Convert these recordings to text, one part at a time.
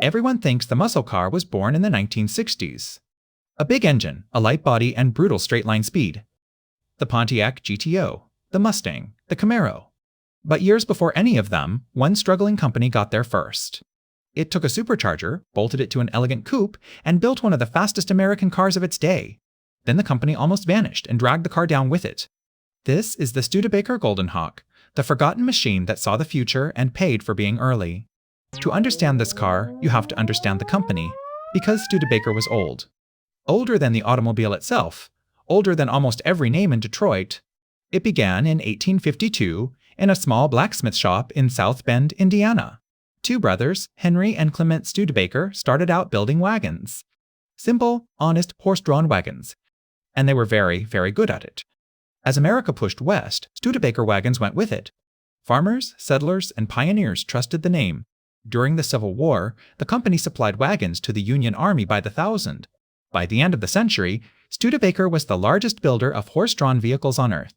Everyone thinks the muscle car was born in the 1960s. A big engine, a light body, and brutal straight-line speed. The Pontiac GTO, the Mustang, the Camaro. But years before any of them, one struggling company got there first. It took a supercharger, bolted it to an elegant coupe, and built one of the fastest American cars of its day. Then the company almost vanished and dragged the car down with it. This is the Studebaker Golden Hawk, the forgotten machine that saw the future and paid for being early. To understand this car, you have to understand the company, because Studebaker was old. Older than the automobile itself, older than almost every name in Detroit. It began in 1852 in a small blacksmith shop in South Bend, Indiana. Two brothers, Henry and Clement Studebaker, started out building wagons. Simple, honest, horse-drawn wagons. And they were very, very good at it. As America pushed west, Studebaker wagons went with it. Farmers, settlers, and pioneers trusted the name. During the Civil War, the company supplied wagons to the Union Army by the thousand. By the end of the century, Studebaker was the largest builder of horse-drawn vehicles on Earth.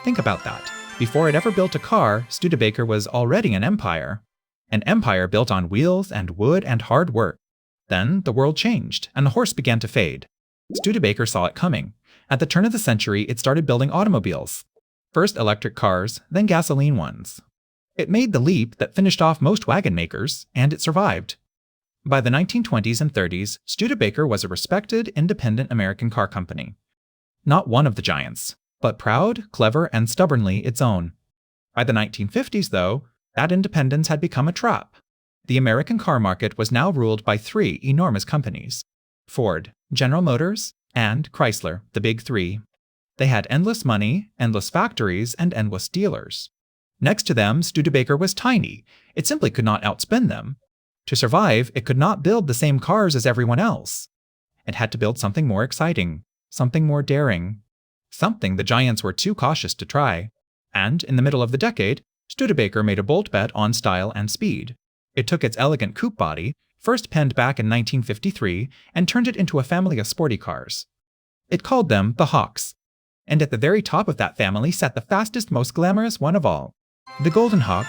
Think about that. Before it ever built a car, Studebaker was already an empire. An empire built on wheels and wood and hard work. Then the world changed, and the horse began to fade. Studebaker saw it coming. At the turn of the century, it started building automobiles. First electric cars, then gasoline ones. It made the leap that finished off most wagon makers, and it survived. By the 1920s and 30s, Studebaker was a respected, independent American car company. Not one of the giants, but proud, clever, and stubbornly its own. By the 1950s, though, that independence had become a trap. The American car market was now ruled by three enormous companies: Ford, General Motors, and Chrysler, the big three. They had endless money, endless factories, and endless dealers. Next to them, Studebaker was tiny. It simply could not outspend them. To survive, it could not build the same cars as everyone else. It had to build something more exciting, something more daring, something the giants were too cautious to try. And in the middle of the decade, Studebaker made a bold bet on style and speed. It took its elegant coupe body, first penned back in 1953, and turned it into a family of sporty cars. It called them the Hawks. And at the very top of that family sat the fastest, most glamorous one of all, the Golden Hawk.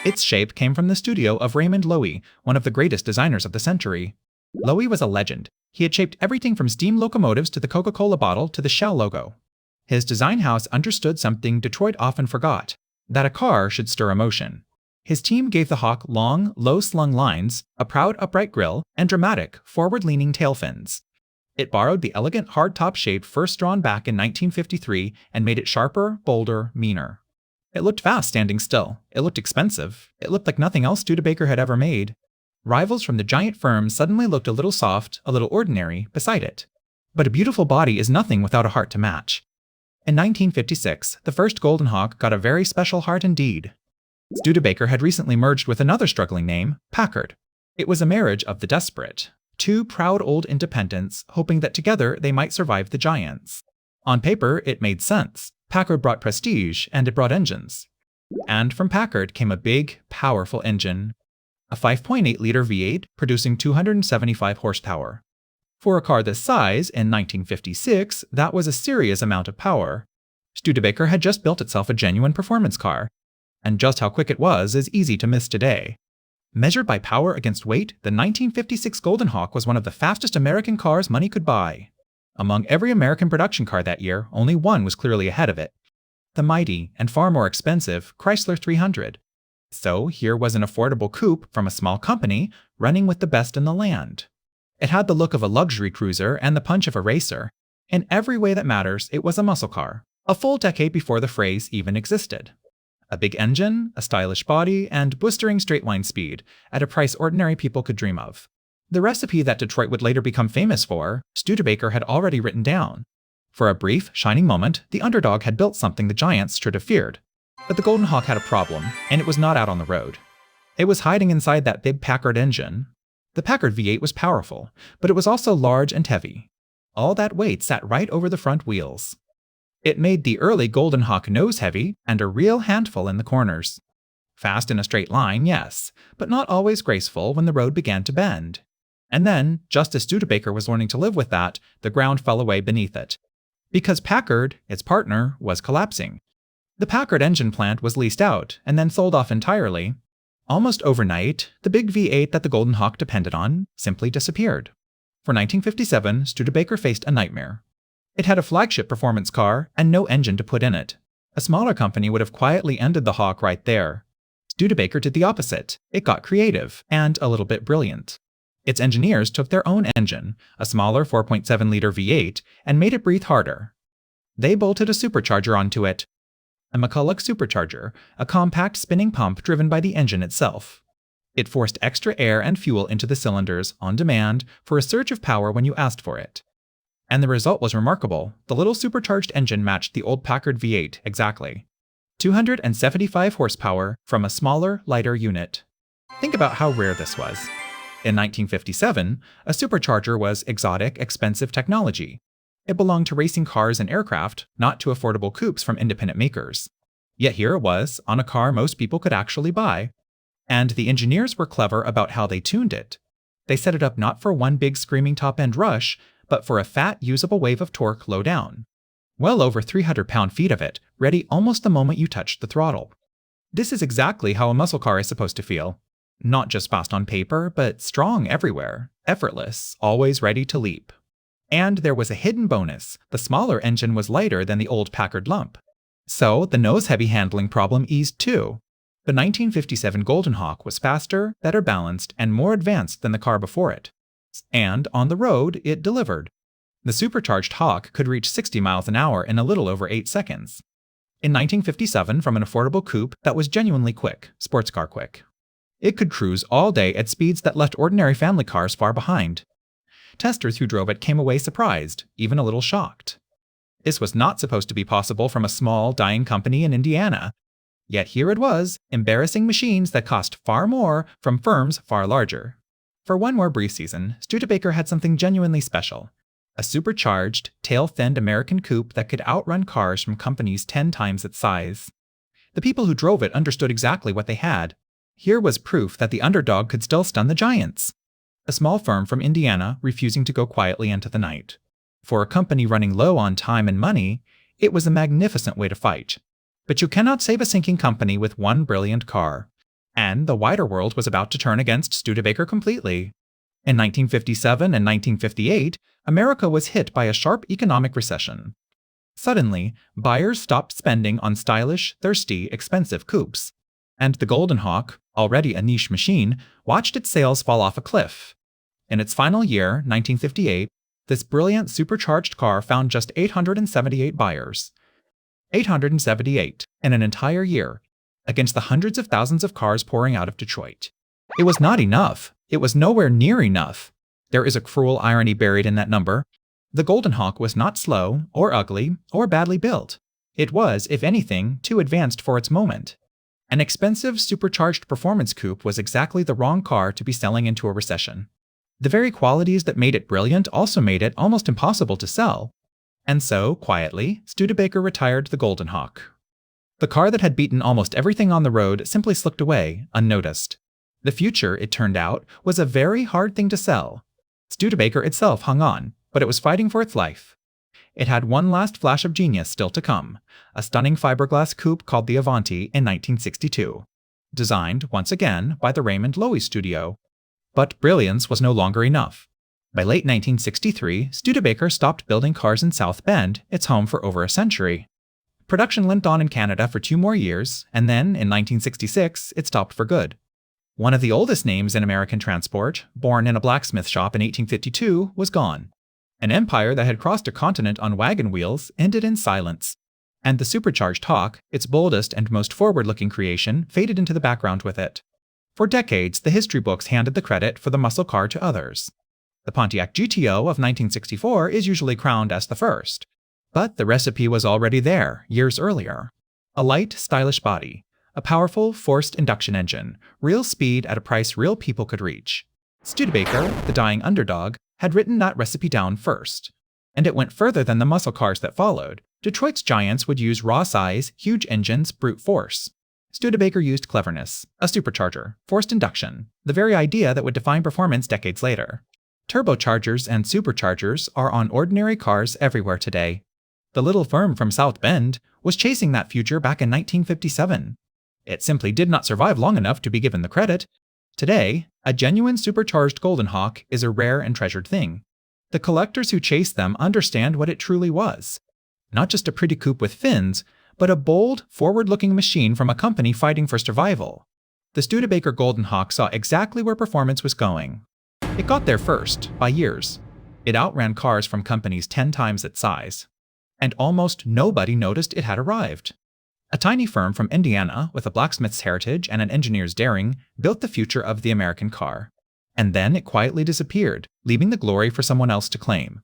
Its shape came from the studio of Raymond Loewy, one of the greatest designers of the century. Loewy was a legend. He had shaped everything from steam locomotives to the Coca-Cola bottle to the Shell logo. His design house understood something Detroit often forgot: that a car should stir emotion. His team gave the Hawk long, low-slung lines, a proud upright grille, and dramatic, forward-leaning tail fins. It borrowed the elegant hardtop shape first drawn back in 1953 and made it sharper, bolder, meaner. It looked fast standing still. It looked expensive. It looked like nothing else Studebaker had ever made. Rivals from the giant firms suddenly looked a little soft, a little ordinary, beside it. But a beautiful body is nothing without a heart to match. In 1956, the first Golden Hawk got a very special heart indeed. Studebaker had recently merged with another struggling name, Packard. It was a marriage of the desperate. Two proud old independents hoping that together they might survive the giants. On paper, it made sense. Packard brought prestige, and it brought engines. And from Packard came a big, powerful engine. A 5.8-liter V8 producing 275 horsepower. For a car this size, in 1956, that was a serious amount of power. Studebaker had just built itself a genuine performance car. And just how quick it was is easy to miss today. Measured by power against weight, the 1956 Golden Hawk was one of the fastest American cars money could buy. Among every American production car that year, only one was clearly ahead of it: the mighty and far more expensive Chrysler 300. So here was an affordable coupe from a small company running with the best in the land. It had the look of a luxury cruiser and the punch of a racer. In every way that matters, it was a muscle car, a full decade before the phrase even existed. A big engine, a stylish body, and blistering straight-line speed at a price ordinary people could dream of. The recipe that Detroit would later become famous for, Studebaker had already written down. For a brief, shining moment, the underdog had built something the giants should have feared. But the Golden Hawk had a problem, and it was not out on the road. It was hiding inside that big Packard engine. The Packard V8 was powerful, but it was also large and heavy. All that weight sat right over the front wheels. It made the early Golden Hawk nose heavy and a real handful in the corners. Fast in a straight line, yes, but not always graceful when the road began to bend. And then, just as Studebaker was learning to live with that, the ground fell away beneath it. Because Packard, its partner, was collapsing. The Packard engine plant was leased out and then sold off entirely. Almost overnight, the big V8 that the Golden Hawk depended on simply disappeared. For 1957, Studebaker faced a nightmare. It had a flagship performance car and no engine to put in it. A smaller company would have quietly ended the Hawk right there. Studebaker did the opposite. It got creative and a little bit brilliant. Its engineers took their own engine, a smaller 4.7-liter V8, and made it breathe harder. They bolted a supercharger onto it. A McCulloch supercharger, a compact spinning pump driven by the engine itself. It forced extra air and fuel into the cylinders on demand for a surge of power when you asked for it. And the result was remarkable. The little supercharged engine matched the old Packard V8 exactly. 275 horsepower from a smaller, lighter unit. Think about how rare this was. In 1957, a supercharger was exotic, expensive technology. It belonged to racing cars and aircraft, not to affordable coupes from independent makers. Yet here it was, on a car most people could actually buy. And the engineers were clever about how they tuned it. They set it up not for one big screaming top-end rush, but for a fat, usable wave of torque low down. Well over 300 pound-feet of it, ready almost the moment you touched the throttle. This is exactly how a muscle car is supposed to feel. Not just fast on paper, but strong everywhere, effortless, always ready to leap. And there was a hidden bonus. The smaller engine was lighter than the old Packard lump. So the nose-heavy handling problem eased too. The 1957 Golden Hawk was faster, better balanced, and more advanced than the car before it. And on the road, it delivered. The supercharged Hawk could reach 60 miles an hour in a little over 8 seconds. In 1957, from an affordable coupe that was genuinely quick, sports car quick. It could cruise all day at speeds that left ordinary family cars far behind. Testers who drove it came away surprised, even a little shocked. This was not supposed to be possible from a small, dying company in Indiana. Yet here it was, embarrassing machines that cost far more from firms far larger. For one more brief season, Studebaker had something genuinely special. A supercharged, tail-thinned American coupe that could outrun cars from companies 10 times its size. The people who drove it understood exactly what they had. Here was proof that the underdog could still stun the giants. A small firm from Indiana refusing to go quietly into the night. For a company running low on time and money, it was a magnificent way to fight. But you cannot save a sinking company with one brilliant car. And the wider world was about to turn against Studebaker completely. In 1957 and 1958, America was hit by a sharp economic recession. Suddenly, buyers stopped spending on stylish, thirsty, expensive coupes. And the Golden Hawk, already a niche machine, watched its sales fall off a cliff. In its final year, 1958, this brilliant supercharged car found just 878 buyers. 878 in an entire year, against the hundreds of thousands of cars pouring out of Detroit. It was not enough. It was nowhere near enough. There is a cruel irony buried in that number. The Golden Hawk was not slow, or ugly, or badly built. It was, if anything, too advanced for its moment. An expensive, supercharged performance coupe was exactly the wrong car to be selling into a recession. The very qualities that made it brilliant also made it almost impossible to sell. And so, quietly, Studebaker retired the Golden Hawk. The car that had beaten almost everything on the road simply slipped away, unnoticed. The future, it turned out, was a very hard thing to sell. Studebaker itself hung on, but it was fighting for its life. It had one last flash of genius still to come, a stunning fiberglass coupe called the Avanti in 1962. Designed, once again, by the Raymond Loewy studio. But brilliance was no longer enough. By late 1963, Studebaker stopped building cars in South Bend, its home for over a century. Production limped on in Canada for 2 more years, and then, in 1966, it stopped for good. One of the oldest names in American transport, born in a blacksmith shop in 1852, was gone. An empire that had crossed a continent on wagon wheels ended in silence. And the supercharged Hawk, its boldest and most forward-looking creation, faded into the background with it. For decades, the history books handed the credit for the muscle car to others. The Pontiac GTO of 1964 is usually crowned as the first. But the recipe was already there, years earlier. A light, stylish body. A powerful, forced induction engine. Real speed at a price real people could reach. Studebaker, the dying underdog, had written that recipe down first. And it went further than the muscle cars that followed. Detroit's giants would use raw size, huge engines, brute force. Studebaker used cleverness, a supercharger, forced induction, the very idea that would define performance decades later. Turbochargers and superchargers are on ordinary cars everywhere today. The little firm from South Bend was chasing that future back in 1957. It simply did not survive long enough to be given the credit. Today, a genuine supercharged Golden Hawk is a rare and treasured thing. The collectors who chase them understand what it truly was. Not just a pretty coupe with fins, but a bold, forward-looking machine from a company fighting for survival. The Studebaker Golden Hawk saw exactly where performance was going. It got there first, by years. It outran cars from companies 10 times its size. And almost nobody noticed it had arrived. A tiny firm from Indiana, with a blacksmith's heritage and an engineer's daring, built the future of the American car. And then it quietly disappeared, leaving the glory for someone else to claim.